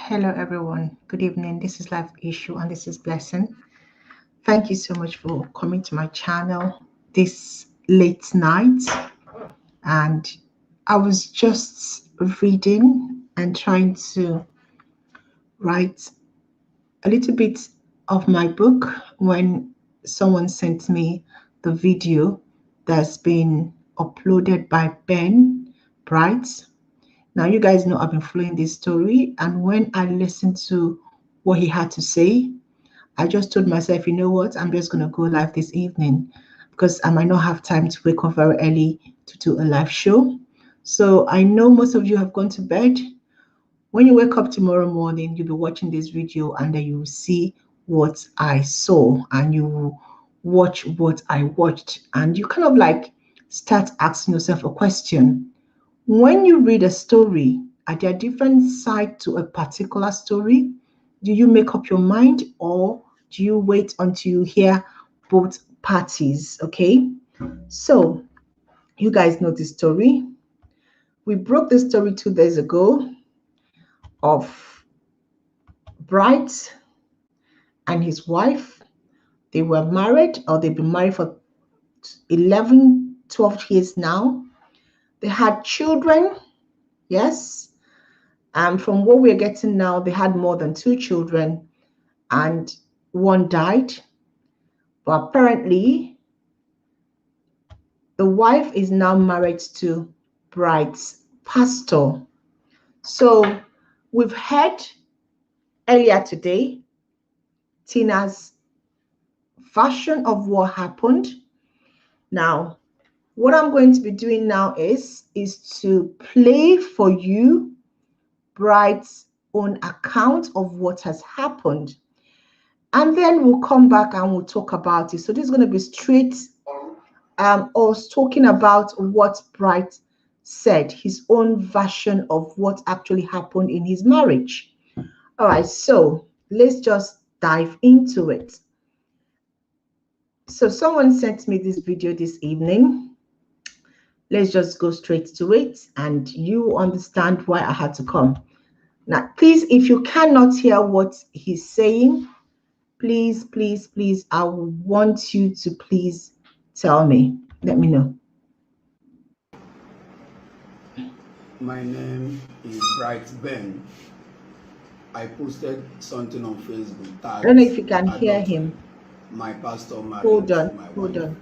Hello, everyone. Good evening. This is Life Issue and this is Blessing. Thank you so much for coming to my channel this late night. And I was just reading and trying to write a little bit of my book when someone sent me the video that's been uploaded by Ben Bright. Now, you guys know I've been following this story, and when I listened to what he had to say, I just told myself, you know what, I'm just going to go live this evening because I might not have time to wake up very early to do a live show. So I know most of you have gone to bed. When you wake up tomorrow morning, you'll be watching this video and then you will see what I saw and you will watch what I watched. And you kind of like start asking yourself a question. When you read a story, are there different sides to a particular story? Do you make up your mind or do you wait until you hear both parties? Okay, so you guys know the story. We broke the story 2 days ago of Bright and his wife. They were married, or they've been married for 11, 12 years now. They had children, yes. And from what we're getting now, they had more than 2 children and one died. But apparently, the wife is now married to Bright's pastor. So we've heard earlier today Tina's version of what happened. Now, what I'm going to be doing now is to play for you Bright's own account of what has happened. And then we'll come back and we'll talk about it. So this is going to be straight us talking about what Bright said, his own version of what actually happened in his marriage. All right, so let's just dive into it. So someone sent me this video this evening. Let's just go straight to it and you understand why I had to come. Now, please, if you cannot hear what he's saying, please, I want you to please tell me. Let me know. My name is Bright Ben. I posted something on Facebook. I don't know if you can hear him. My pastor married Hold on.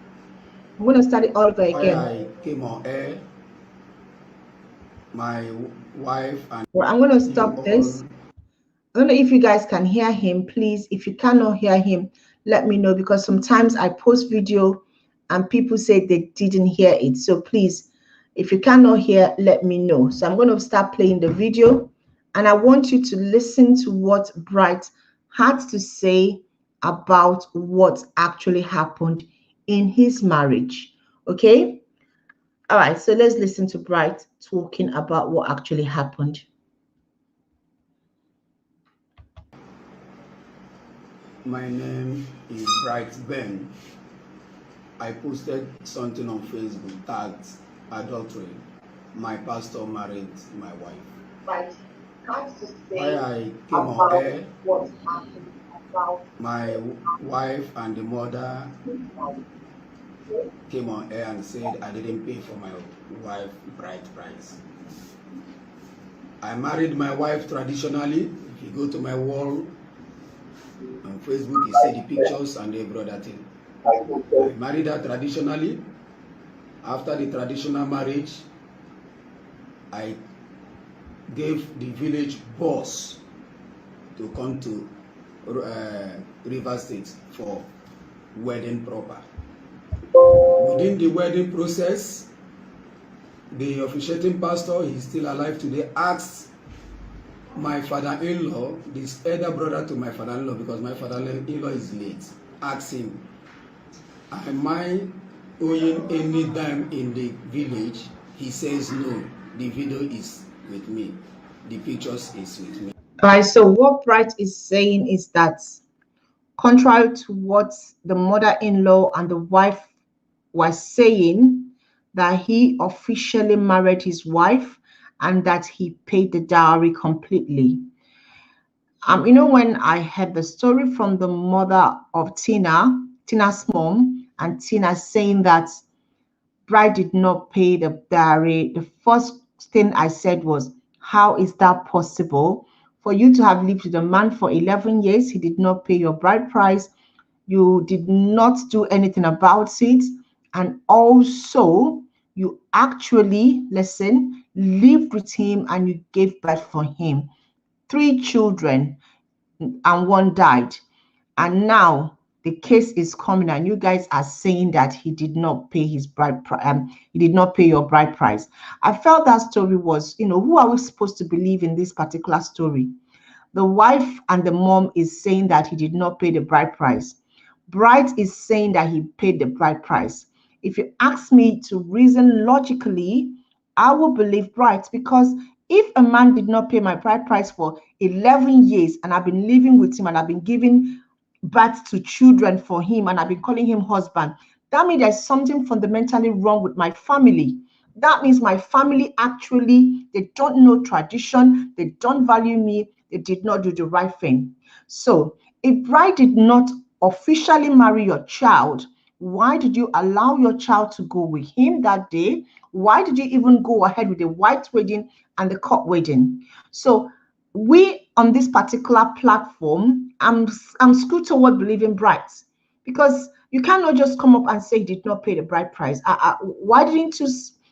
I'm going to start it all over again. I came on air, my wife and well, I'm going to stop this. I don't know if you guys can hear him. Please, if you cannot hear him, let me know, because sometimes I post video and people say they didn't hear it. So please, if you cannot hear, let me know. So I'm going to start playing the video and I want you to listen to what Bright had to say about what actually happened in his marriage. Okay? All right, so let's listen to Bright talking about what actually happened. My name is Bright Ben. I posted something on Facebook tagged adultery. My pastor married my wife. Right. Why I came on air, my wife and the mother came on air and said I didn't pay for my wife bride price. I married my wife traditionally. If you go to my wall on Facebook, you see the pictures and every other thing. I married her traditionally. After the traditional marriage, I gave the village boss to come to River State for wedding proper. Within the wedding process, the officiating pastor, he's still alive today, asked my father-in-law, this elder brother to my father-in-law, because my father-in-law is late, asked him, am I owing any dime in the village? He says no, the video is with me, the pictures is with me. All right, so what Bright is saying is that contrary to what the mother-in-law and the wife were saying, that he officially married his wife and that he paid the dowry completely. You know, when I heard the story from the mother of Tina's mom, and Tina saying that bride did not pay the dowry, the first thing I said was, how is that possible? For you to have lived with a man for 11 years, he did not pay your bride price, you did not do anything about it, and also you actually, listen, lived with him and you gave birth for him. 3 children, and one died. And now the case is coming, and you guys are saying that he did not pay his he did not pay your bride price. I felt that story was, who are we supposed to believe in this particular story? The wife and the mom is saying that he did not pay the bride price. Bride is saying that he paid the bride price. If you ask me to reason logically, I will believe bride, because if a man did not pay my bride price for 11 years and I've been living with him and I've been giving birth to children for him and I've been calling him husband, that means there's something fundamentally wrong with my family. That means my family actually, they don't know tradition, they don't value me, they did not do the right thing. So if bride did not officially marry your child, why did you allow your child to go with him that day? Why did you even go ahead with the white wedding and the court wedding? So we on this particular platform, I'm skewed toward believing brides, because you cannot just come up and say he did not pay the bride price. Why didn't you?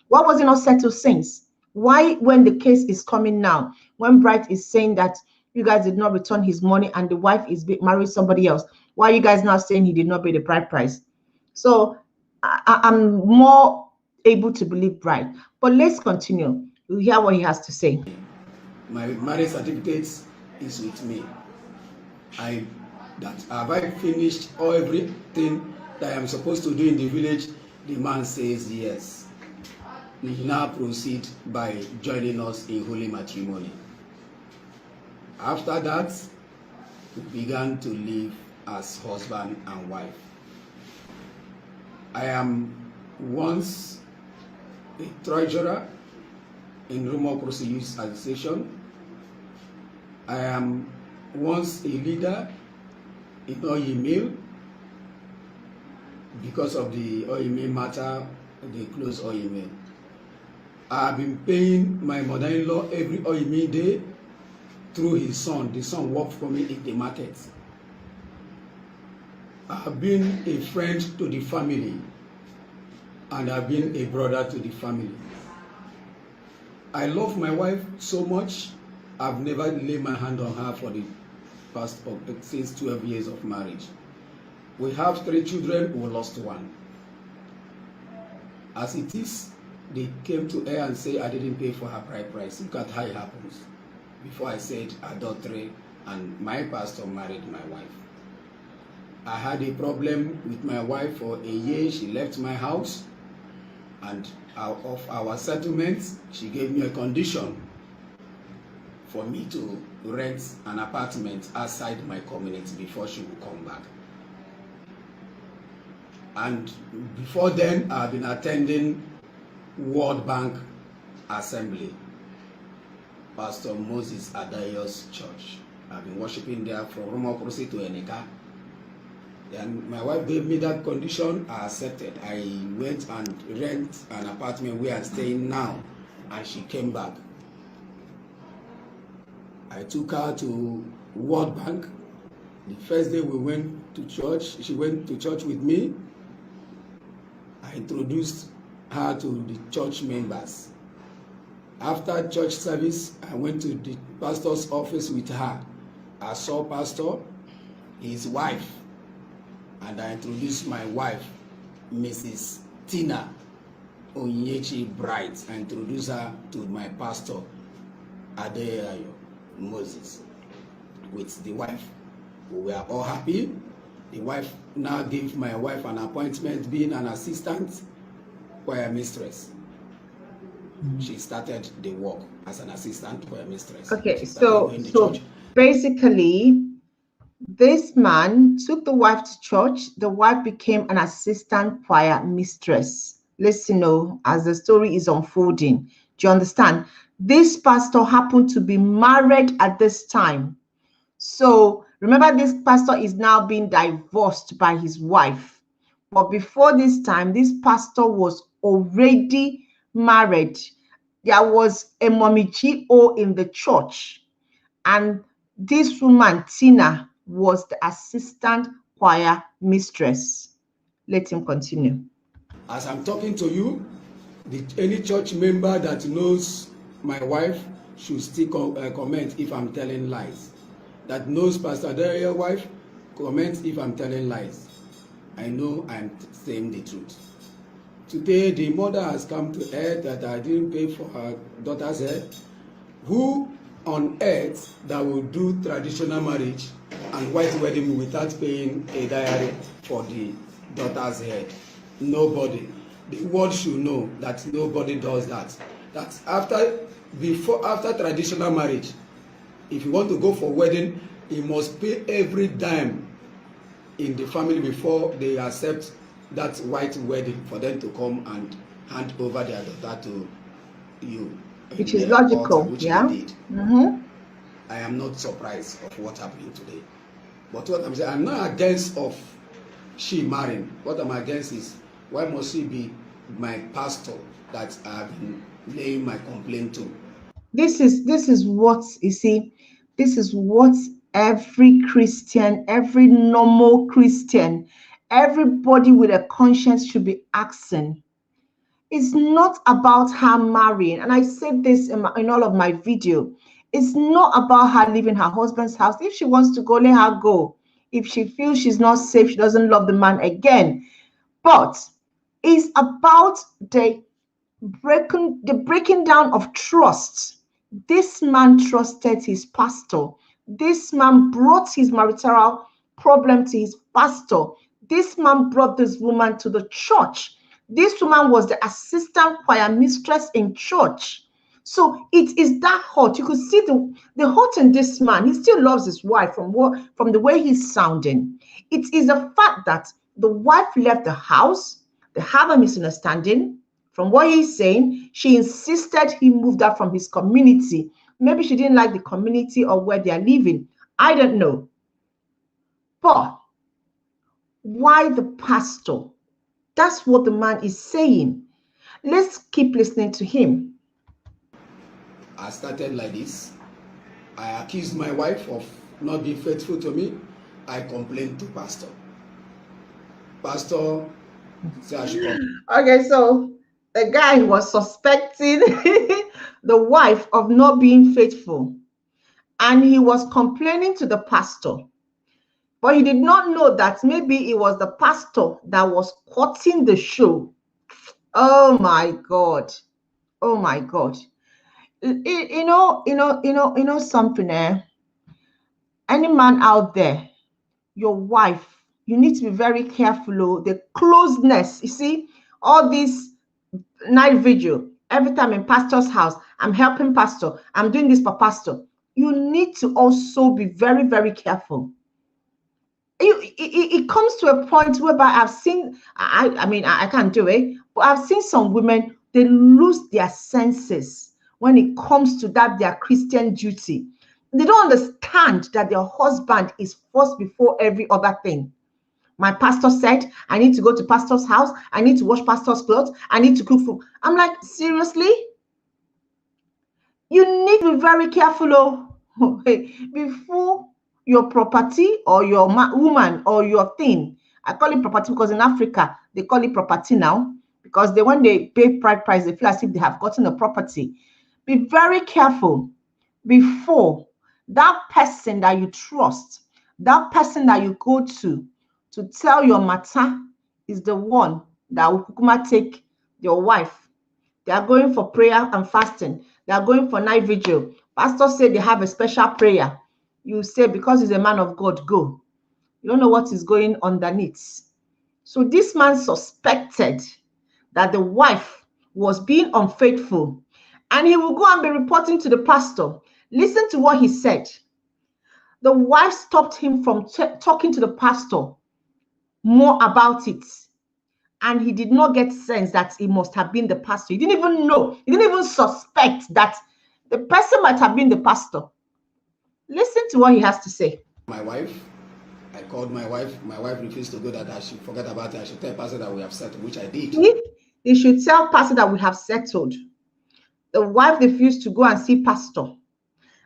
Why was it not settled since? Why, when the case is coming now, when bride is saying that you guys did not return his money and the wife is marrying somebody else, why are you guys now saying he did not pay the bride price? So I'm more able to believe bride. But let's continue. We'll hear what he has to say. My marriage certificate is with me. Have I finished everything that I am supposed to do in the village? The man says yes. We now proceed by joining us in holy matrimony. After that, we began to live as husband and wife. I am once a treasurer in Rumo Crossing Youth Association. I am once a leader in oil mill. Because of the oil mill matter, they closed oil mill. I have been paying my mother-in-law every oil mill day through his son. The son worked for me in the market. I have been a friend to the family, and I have been a brother to the family. I love my wife so much. I've never laid my hand on her for the past since 12 years of marriage. We have 3 children. We lost 1. As it is, they came to her and say I didn't pay for her bride price. Look at how it happens. Before I said adultery, and my pastor married my wife. I had a problem with my wife for a year. She left my house, and out of our settlement, she gave me a condition for me to rent an apartment outside my community before she would come back. And before then, I've been attending World Bank Assembly, Pastor Moses Adeeyo's church. I've been worshiping there from Rumo Crossing to Eneka. And my wife gave me that condition. I accepted. I went and rent an apartment where I'm staying now, and she came back. I took her to World Bank. The first day we went to church, she went to church with me. I introduced her to the church members. After church service, I went to the pastor's office with her. I saw pastor, his wife, and I introduced my wife, Mrs. Tina Onyechi Bright. I introduced her to my pastor, Adeeyo Moses, with the wife. We were all happy. The wife now gave my wife an appointment being an assistant choir mistress. She started the work as an assistant choir mistress. Okay, so basically, this man took the wife to church. The wife became an assistant choir mistress. Listen, as the story is unfolding. Do you understand? This pastor happened to be married at this time. So remember, this pastor is now being divorced by his wife. But before this time, this pastor was already married. There was a mommy GO in the church. And this woman, Tina, was the assistant choir mistress. Let him continue. As I'm talking to you, any church member that knows my wife should still comment if I'm telling lies. That knows Pastor Adeeyo's wife, comment if I'm telling lies. I know I'm saying the truth. Today, the mother has come to earth that I didn't pay for her daughter's head. Who on earth that will do traditional marriage and white wedding without paying a dowry for the daughter's head? Nobody. The world should know that nobody does that. That after traditional marriage, if you want to go for wedding, you must pay every dime in the family before they accept that white wedding for them to come and hand over their daughter to you. Which is logical, which yeah. they did. I am not surprised of what happened today. But what I'm saying, I'm not against of she marrying. What I'm against is, why must she be my pastor that I've been laying my complaint to? This is what you see. This is what every Christian, every normal Christian, everybody with a conscience should be asking. It's not about her marrying, and I said this in all of my video. It's not about her leaving her husband's house. If she wants to go, let her go. If she feels she's not safe, she doesn't love the man again. But it's about the breaking down of trust. This man trusted his pastor. This man brought his marital problem to his pastor. This man brought this woman to the church. This woman was the assistant choir mistress in church. So it is that hurt. You could see the hurt in this man. He still loves his wife from the way he's sounding. It is a fact that the wife left the house. They have a misunderstanding. From what he's saying, she insisted he moved out from his community. Maybe she didn't like the community or where they are living. I don't know. But why the pastor? That's what the man is saying. Let's keep listening to him. I started like this. I accused my wife of not being faithful to me. I complained to pastor. Pastor said I should come. Okay, so the guy was suspecting the wife of not being faithful, and he was complaining to the pastor. But he did not know that maybe it was the pastor that was cutting the show. Oh my God. Oh my God. You know something, any man out there, your wife, you need to be very careful. The closeness, you see, all this night vigil, every time in pastor's house, I'm helping pastor, I'm doing this for pastor. You need to also be very, very careful. It comes to a point whereby I've seen, I mean, I can't do it, but I've seen some women, they lose their senses when it comes to that, their Christian duty. They don't understand that their husband is first before every other thing. My pastor said, I need to go to pastor's house. I need to wash pastor's clothes. I need to cook food. I'm like, seriously? You need to be very careful before your property or your woman or your thing. I call it property because in Africa, they call it property now, because when they pay price, they feel as if they have gotten a property. Be very careful before that person that you trust, that person that you go to tell your matter, is the one that will take your wife. They are going for prayer and fasting. They are going for night vigil. Pastor said they have a special prayer. You say, because he's a man of God, go. You don't know what is going underneath. So this man suspected that the wife was being unfaithful, and he will go and be reporting to the pastor. Listen to what he said. The wife stopped him from talking to the pastor more about it. And he did not get sense that it must have been the pastor. He didn't even know. He didn't even suspect that the person might have been the pastor. Listen to what he has to say. My wife, I called my wife. My wife refused to go, that I should forget about it. I should tell Pastor that we have settled, which I did. He should tell Pastor that we have settled. The wife refused to go and see Pastor.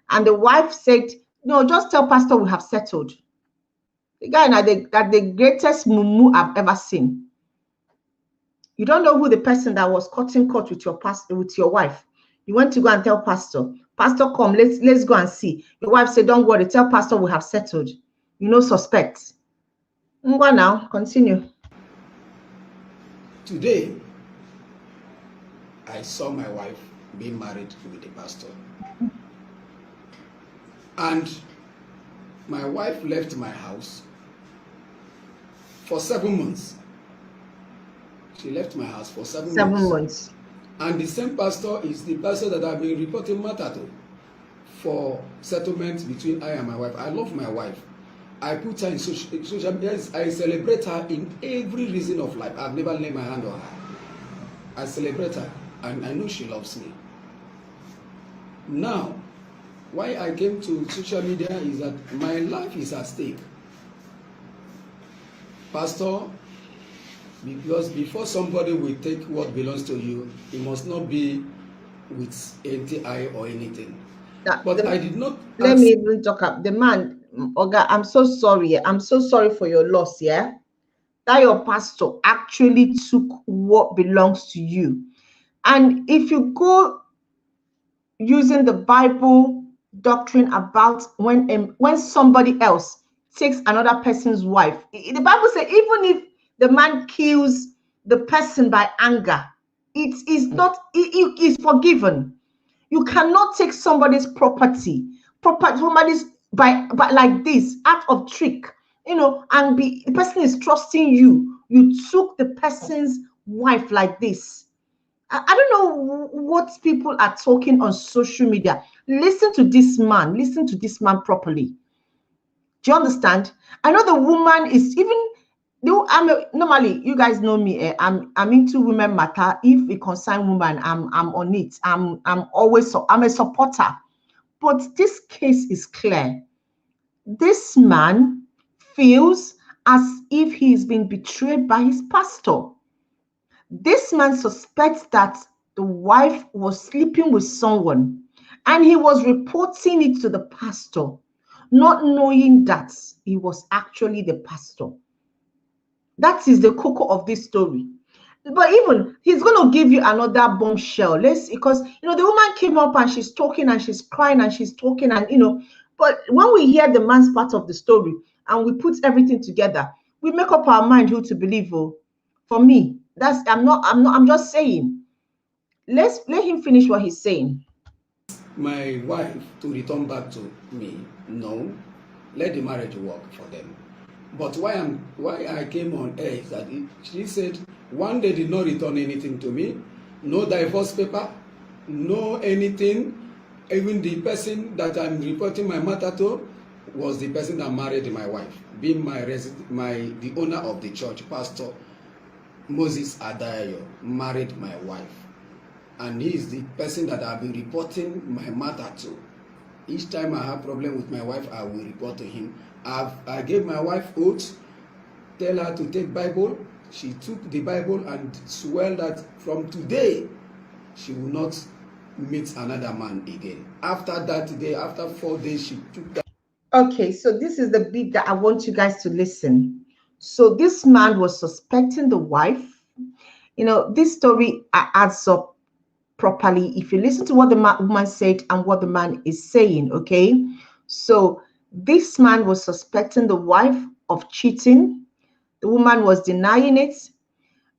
And the wife said, no, just tell Pastor we have settled. The guy that the greatest mumu I've ever seen. You don't know who the person that was cutting cut with your wife. You went to go and tell Pastor. Pastor, come, let's go and see. Your wife said, don't worry, tell Pastor we have settled. You know, suspect. Ngwa now, continue. Today, I saw my wife being married with the pastor. And my wife left my house for 7 months. She left my house for 7 months. And the same pastor is the pastor that I've been reporting matter to for settlement between I and my wife. I love my wife. I put her in social media. I celebrate her in every reason of life. I've never laid my hand on her. I celebrate her, and I know she loves me. Now, why I came to social media is that my life is at stake. Pastor, because before somebody will take what belongs to you, it must not be with anti-eye or anything. But I did not. Let me even talk up. The man, Oga, I'm so sorry. I'm so sorry for your loss, yeah? That your pastor actually took what belongs to you. And if you go using the Bible doctrine about when somebody else takes another person's wife, the Bible says even if the man kills the person by anger, it is forgiven. You cannot take somebody's property somebody's by like this out of trick, and the person is trusting you. You took the person's wife like this. I don't know what people are talking on social media. Listen to this man. Listen to this man properly. Do you understand? I know the woman is even. Normally, you guys know me. I'm into women matter. If it concerns women, I'm on it. I'm a supporter. But this case is clear. This man feels as if he's been betrayed by his pastor. This man suspects that the wife was sleeping with someone, and he was reporting it to the pastor, not knowing that he was actually the pastor. That is the cocoa of this story. But even he's going to give you another bombshell. Because the woman came up and she's talking and she's crying and she's talking, and but when we hear the man's part of the story and we put everything together, we make up our mind who to believe. For me, I'm just saying. Let him finish what he's saying. My wife to return back to me. No, let the marriage work for them. But why I came on air is that she said one, they did not return anything to me, no divorce paper, no anything. Even the person that I'm reporting my matter to was the person that married my wife, being the owner of the church, Pastor Moses Adeeyo, married my wife, and he is the person that I've been reporting my matter to. Each time I have problem with my wife, I will report to him. I gave my wife oath, tell her to take Bible. She took the Bible and swore that from today she will not meet another man again. After that day, after 4 days, she took that. Okay, so this is the bit that I want you guys to listen. So this man was suspecting the wife. This story adds up properly if you listen to what the woman said and what the man is saying. Okay, so this man was suspecting the wife of cheating. The woman was denying it.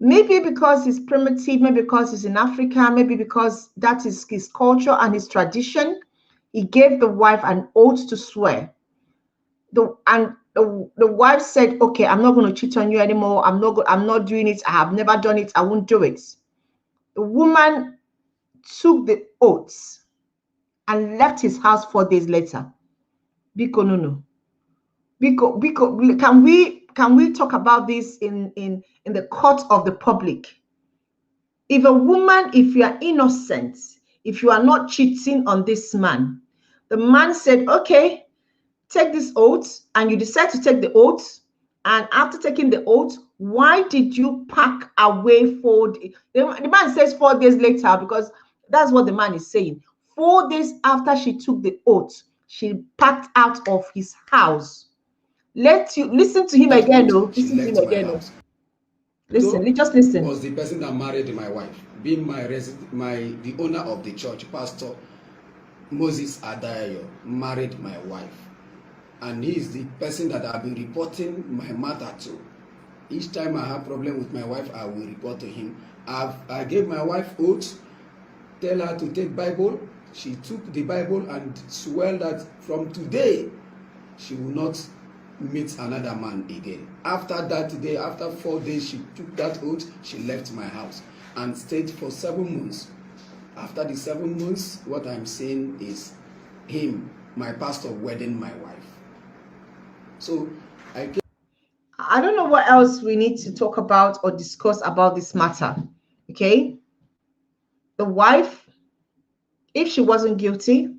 Maybe because he's primitive, maybe because he's in Africa, maybe because that is his culture and his tradition. He gave the wife an oath to swear. The wife said, okay, I'm not going to cheat on you anymore. I'm not doing it. I have never done it. I won't do it. The woman took the oaths and left his house 4 days later. Biko no. Biko, can we talk about this in the court of the public? If a woman, if you are innocent, if you are not cheating on this man, the man said, okay, take this oath and you decide to take the oath, and after taking the oath, why did you pack away the man says 4 days later, because that's what the man is saying. 4 days after she took the oath, she packed out of his house. Listen to him again, though. She Listen to him left my again, house. Listen, just listen. Was the person that married my wife, being the owner of the church, Pastor Moses Adeeyo, married my wife, and he is the person that I've been reporting my matter to. Each time I have problem with my wife, I will report to him. I gave my wife oath, tell her to take Bible. She took the Bible and swore that from today she will not meet another man again. After that day, after 4 days, she took that oath. She left my house and stayed for 7 months. After the 7 months, what I'm saying is him, my pastor, wedding my wife. So I don't know what else we need to talk about or discuss about this matter. Okay, the wife, if she wasn't guilty,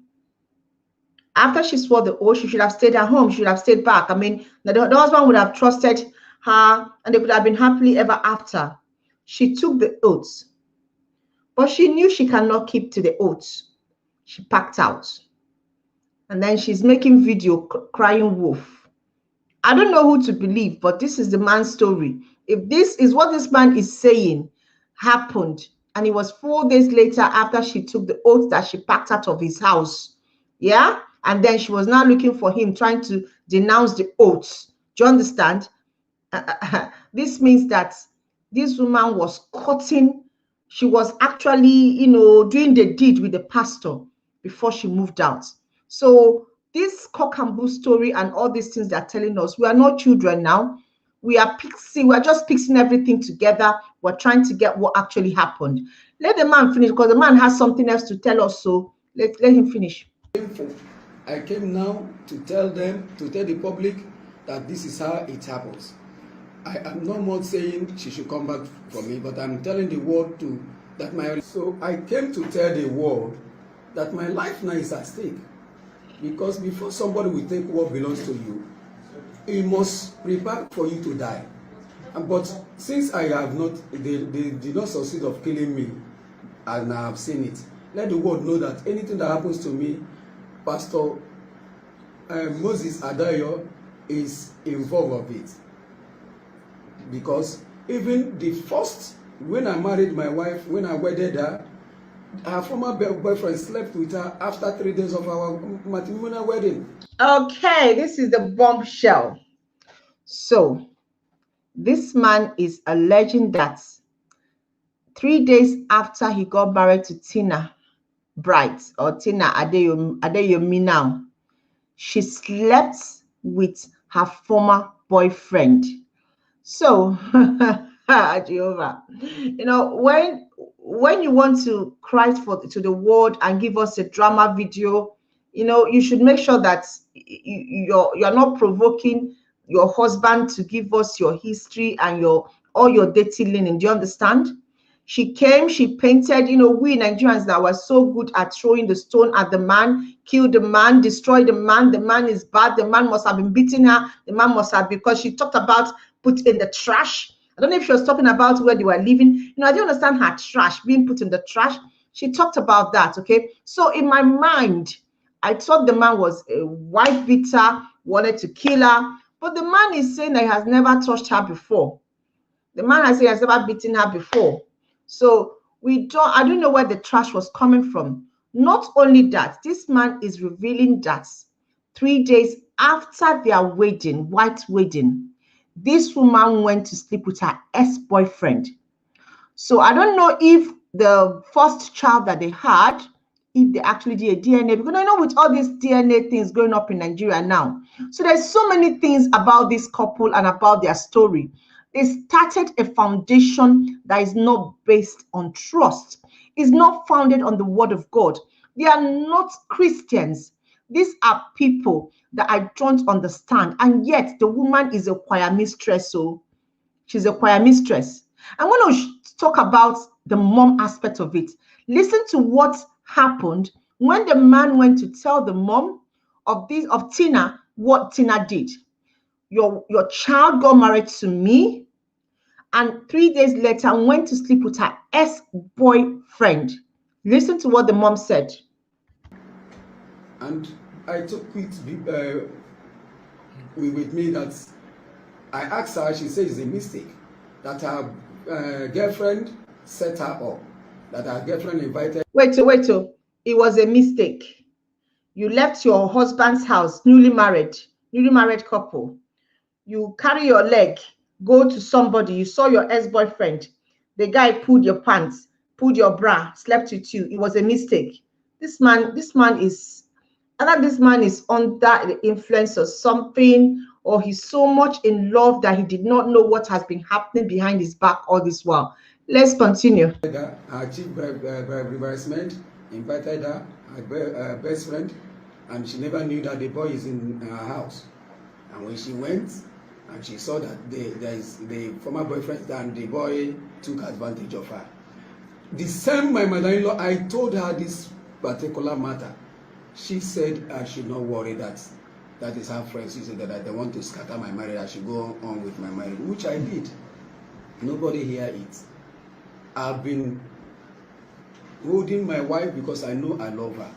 after she swore the oath, she should have stayed at home. She should have stayed back. I mean, the husband would have trusted her and they could have been happily ever after. She took the oath, but she knew she cannot keep to the oath. She packed out. And then she's making video crying wolf. I don't know who to believe, but this is the man's story. If this is what this man is saying happened, and it was 4 days later after she took the oath that she packed out of his house, yeah, and then she was now looking for him, trying to denounce the oath. Do you understand? This means that this woman was cutting. She was actually, doing the deed with the pastor before she moved out. So this cock and bull story and all these things they're telling us, we are not children now. We are just piecing everything together. We're trying to get what actually happened. Let the man finish, because the man has something else to tell us. So let him finish. I came now to tell the public that this is how it happens. I am no more saying she should come back for me, but I'm telling the world so I came to tell the world that my life now is at stake. Because before somebody will take what belongs to you, he must prepare for you to die. But since they did not succeed of killing me, and I have seen it, let the world know that anything that happens to me, Pastor Moses Adeeyo is involved of it. Because even the first, when I married my wife, when I wedded her former boyfriend slept with her after 3 days of our matrimonial wedding. Okay, this is the bombshell. So this man is alleging that 3 days after he got married to Tina Bright, or Tina Adeyomi now, she slept with her former boyfriend. So Jehovah, when you want to cry to the world and give us a drama video, you should make sure that you're not provoking your husband to give us your history and all your dirty linen. Do you understand? She came, she painted, we Nigerians that were so good at throwing the stone at the man, kill the man, destroy the man is bad, the man must have been beating her, the man must have, because she talked about put in the trash. I don't know if she was talking about where they were living. I didn't understand her trash being put in the trash. She talked about that, okay? So in my mind, I thought the man was a wife beater, wanted to kill her, but the man is saying that he has never touched her before. The man has said he has never beaten her before. So I don't know where the trash was coming from. Not only that, this man is revealing that 3 days after their wedding, white wedding, this woman went to sleep with her ex-boyfriend. So I don't know if the first child that they had, if they actually did a DNA, because I know with all these DNA things going up in Nigeria now. So there's so many things about this couple and about their story. They started a foundation that is not based on trust. It's not founded on the word of God. They are not Christians. These are people that I don't understand. And yet the woman is a choir mistress. So she's a choir mistress. I'm going to talk about the mom aspect of it. Listen to what happened when the man went to tell the mom of Tina what Tina did. Your child got married to me, and 3 days later went to sleep with her ex-boyfriend. Listen to what the mom said. And I took it with me that I asked her, she said it's a mistake, that her girlfriend set her up, that her girlfriend invited. Wait, it was a mistake. You left your husband's house, newly married couple. You carry your leg, go to somebody, you saw your ex-boyfriend. The guy pulled your pants, pulled your bra, slept with you. It was a mistake. This man is either this man is under the influence of something, or he's so much in love that he did not know what has been happening behind his back all this while. Let's continue. Her chief bridesmaid invited her best friend, and she never knew that the boy is in her house. And when she went and she saw that there is the former boyfriend, and the boy took advantage of her. The same my mother-in-law, I told her this particular matter. She said I should not worry, that is her friends. She said that they want to scatter my marriage, I should go on with my marriage, which I did. Nobody hear it. I've been holding my wife because I know I love her.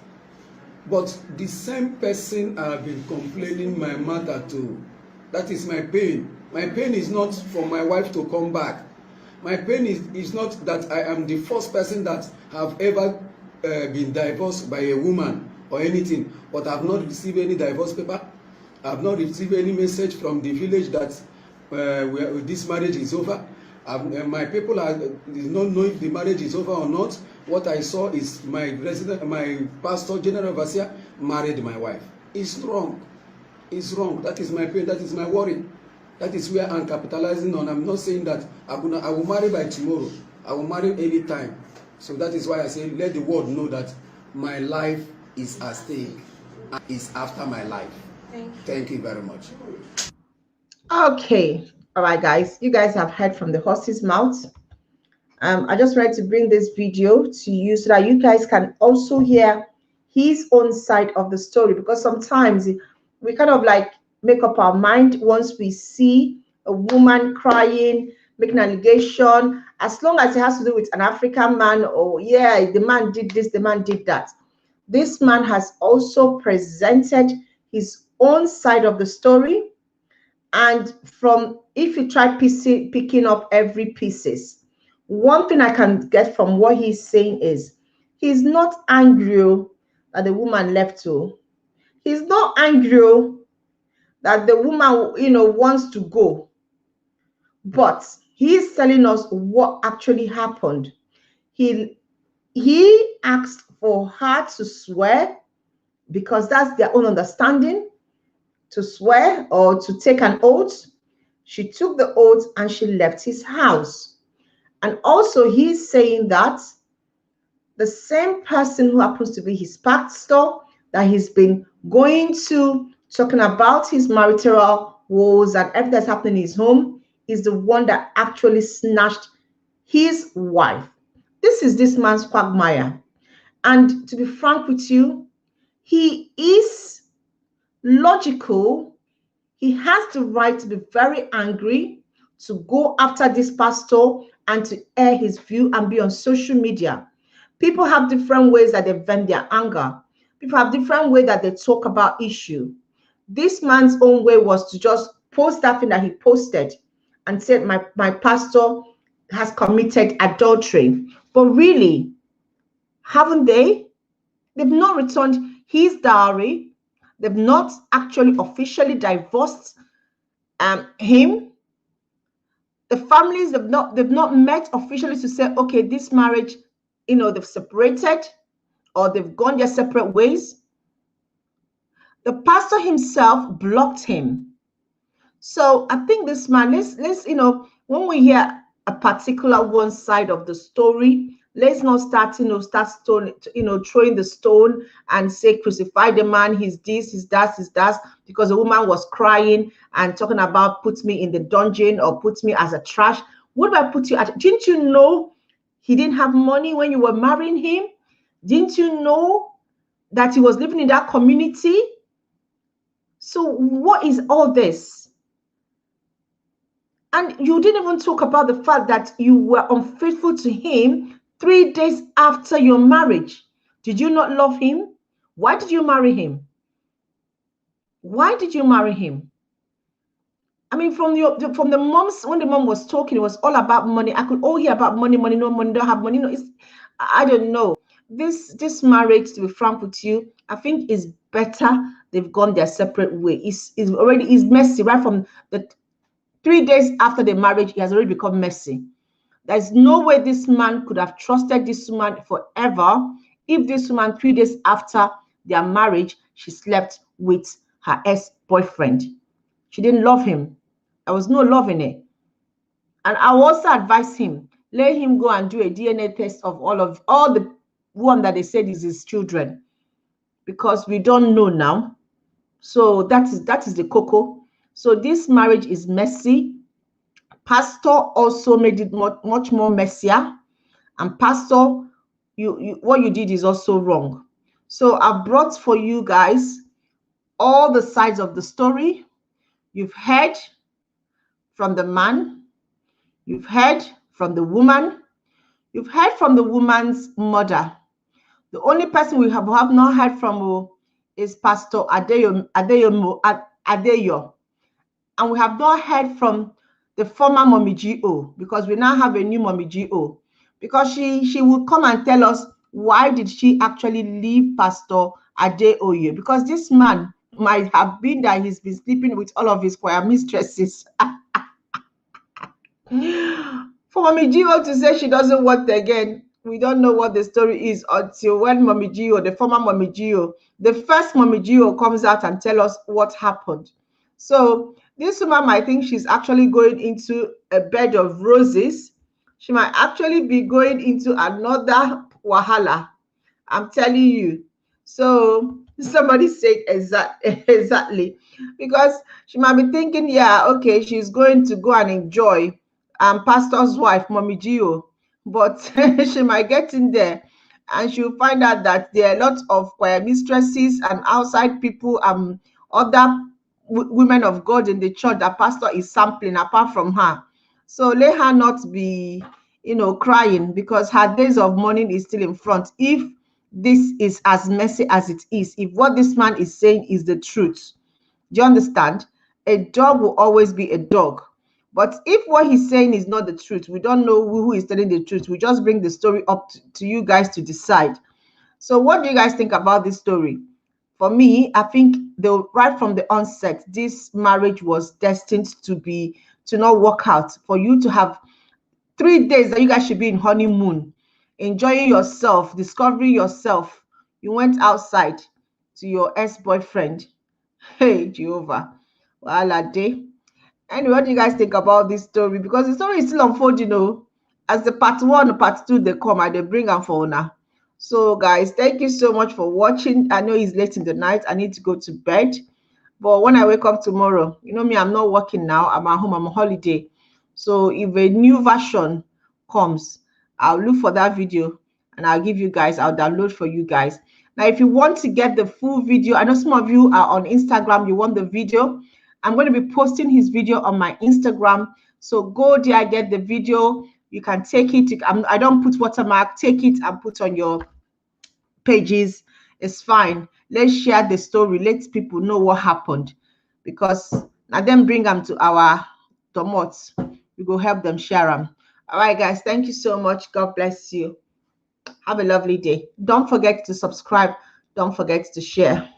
But the same person I've been complaining my matter to, that is my pain. My pain is not for my wife to come back. My pain is not that I am the first person that have ever been divorced by a woman or anything, but I've not received any divorce paper. I've not received any message from the village that this marriage is over. My people did not know if the marriage is over or not. What I saw is my pastor, General Overseer, married my wife. It's wrong. It's wrong. That is my pain. That is my worry. That is where I'm capitalizing on. I'm not saying that I will marry by tomorrow. I will marry any time. So that is why I say, let the world know that my life is at stake. Is after my life. Thank you very much. Okay. All right, guys. You guys have heard from the horse's mouth. I just wanted to bring this video to you so that you guys can also hear his own side of the story, because sometimes we kind of like make up our mind once we see a woman crying, making an allegation, as long as it has to do with an African man, or yeah, the man did this, the man did that. This man has also presented his own side of the story, and from if you try picking up every pieces, one thing I can get from what he's saying is he's not angry that the woman left to. He's not angry that the woman, wants to go. But he's telling us what actually happened. He asked for her to swear, because that's their own understanding, to swear or to take an oath. She took the oath and she left his house. And also he's saying that the same person who happens to be his pastor, that he's been going to, talking about his marital woes and everything that's happening in his home, is the one that actually snatched his wife. This is this man's quagmire. And to be frank with you, he is logical. He has the right to be very angry, to go after this pastor and to air his view and be on social media. People have different ways that they vent their anger. People have different ways that they talk about issue. This man's own way was to just post that thing that he posted and said, my pastor has committed adultery. But really, haven't they? They've not returned his dowry. They've not actually officially divorced him. The families they've not met officially to say, okay, this marriage, they've separated or they've gone their separate ways. The pastor himself blocked him. So I think this man, let's when we hear a particular one side of the story, let's not start throwing the stone and say crucify the man, he's this, he's that, because the woman was crying and talking about put me in the dungeon or put me as a trash. What do I put you at? Didn't you know he didn't have money when you were marrying him? Didn't you know that he was living in that community? So what is all this? And you didn't even talk about the fact that you were unfaithful to him 3 days after your marriage. Did you not love him? Why did you marry him? Why did you marry him? I mean, from the moms, when the mom was talking, it was all about money. I could all hear about money, money, no money, don't have money. No, it's, I don't know. This marriage, to be frank with you, I think is better. They've gone their separate way. It's messy right from the 3 days after the marriage. It has already become messy. There's no way this man could have trusted this woman forever if this woman 3 days after their marriage, she slept with her ex-boyfriend. She didn't love him. There was no love in it. And I also advise him, let him go and do a DNA test of all the one that they said is his children, because we don't know now. So that is the cocoa. So this marriage is messy. Pastor also made it much more messier. And pastor, what you did is also wrong. So I've brought for you guys all the sides of the story. You've heard from the man, you've heard from the woman, you've heard from the woman's mother. The only person we have not heard from is Pastor Adeeyo, and we have not heard from the former Mommy G.O. because we now have a new Mommy G.O. because she will come and tell us why did she actually leave Pastor Adeeyo, because this man might have been that he's been sleeping with all of his choir mistresses. For Mommy G.O. to say she doesn't want again, we don't know what the story is until when Mommy G.O., the former Mommy G.O., the first Mommy G.O. comes out and tell us what happened. So this woman might think she's actually going into a bed of roses. She might actually be going into another wahala. I'm telling you. So somebody said exactly, because she might be thinking, yeah, okay, she's going to go and enjoy pastor's wife, Mommy Gio, but she might get in there and she'll find out that there are lots of choir mistresses and outside people, other women of God in the church that pastor is sampling apart from her. So let her not be, crying, because her days of mourning is still in front. If this is as messy as it is, if what this man is saying is the truth, do you understand? A dog will always be a dog. But if what he's saying is not the truth, we don't know who is telling the truth. We just bring the story up to you guys to decide. So what do you guys think about this story? For me, I think right from the onset, this marriage was destined to not work out. For you to have 3 days that you guys should be in honeymoon, enjoying yourself, discovering yourself. You went outside to your ex-boyfriend. Hey, Jehovah. Wahala day. Anyway, what do you guys think about this story? Because the story is still unfolding, as the part 1, part 2, they come and they bring them for now. So, guys, thank you so much for watching. I know it's late in the night. I need to go to bed. But when I wake up tomorrow, you know me, I'm not working now. I'm at home. I'm on holiday. So if a new version comes, I'll look for that video and I'll download for you guys. Now, if you want to get the full video, I know some of you are on Instagram, you want the video. I'm going to be posting his video on my Instagram. So go there, get the video. You can take it. I don't put watermark. Take it and put on your pages. It's fine. Let's share the story. Let people know what happened, because now them bring them to our domots. We go help them share them. All right, guys. Thank you so much. God bless you. Have a lovely day. Don't forget to subscribe. Don't forget to share.